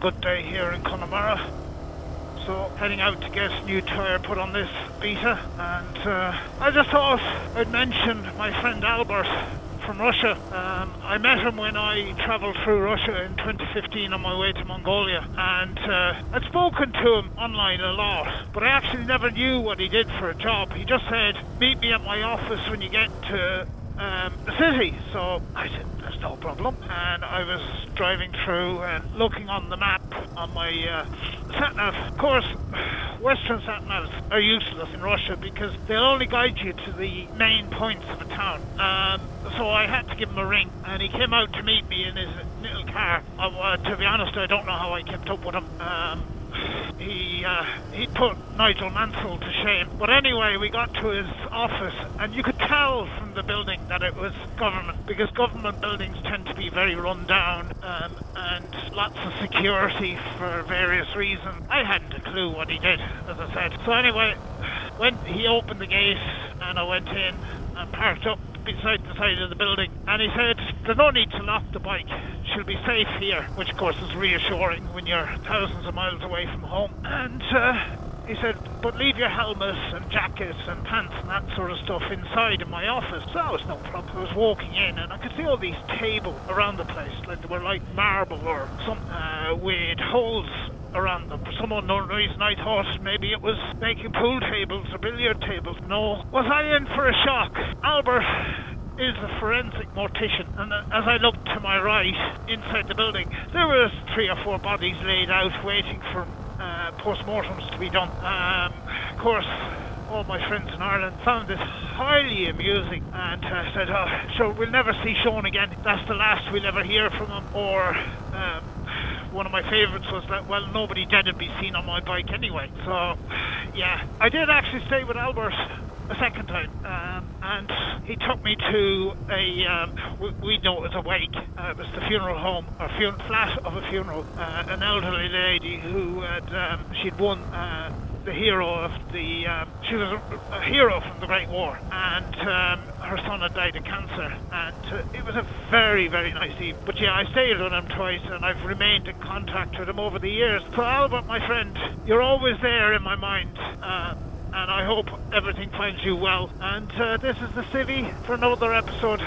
good day here in Connemara. So heading out to get a new tyre put on this Beta, and I just thought I'd mention my friend Albert from Russia. I met him when I travelled through Russia in 2015 on my way to Mongolia, and I'd spoken to him online a lot, but I actually never knew what he did for a job. He just said, meet me at my office when you get to TheCivvie. So I said, there's no problem, and I was driving through and looking on the map on my sat-nav. Of course, Western sat-navs are useless in Russia because they'll only guide you to the main points of a town. So I had to give him a ring, and he came out to meet me in his little car. To be honest, I don't know how I kept up with him. He put Nigel Mansell to shame. But anyway, we got to his office, and you could tell from the building that it was government, because government buildings tend to be very run down, and lots of security for various reasons. I hadn't a clue what he did, as I said. So anyway, when he opened the gate, and I went in and parked up beside the side of the building, and he said, there's no need to lock the bike, she'll be safe here, which of course is reassuring when you're thousands of miles away from home. And he said, but leave your helmet and jackets and pants and that sort of stuff inside in my office. So that was no problem. I was walking in and I could see all these tables around the place, like they were like marble or some with holes around them. For some unknown reason I thought maybe it was making pool tables or billiard tables. No. Was I in for a shock? Albert is a forensic mortician, and as I looked to my right inside the building, there was 3 or 4 bodies laid out waiting for post-mortems to be done. Of course, all my friends in Ireland found this highly amusing, and said, oh, sure, we'll never see Sean again, that's the last we'll ever hear from him. Or one of my favourites was that, well, nobody dead would be seen on my bike anyway. So yeah, I did actually stay with Albert a second time, and he took me to a, we know it was a wake, it was the funeral home, or flat of a funeral, an elderly lady who had, she'd won the hero of the, she was a hero from the Great War, and her son had died of cancer, and it was a very, very nice evening. But yeah, I stayed with him twice, and I've remained in contact with him over the years. So Albert, my friend, you're always there in my mind, and I hope everything finds you well. And this is TheCivvie for another episode.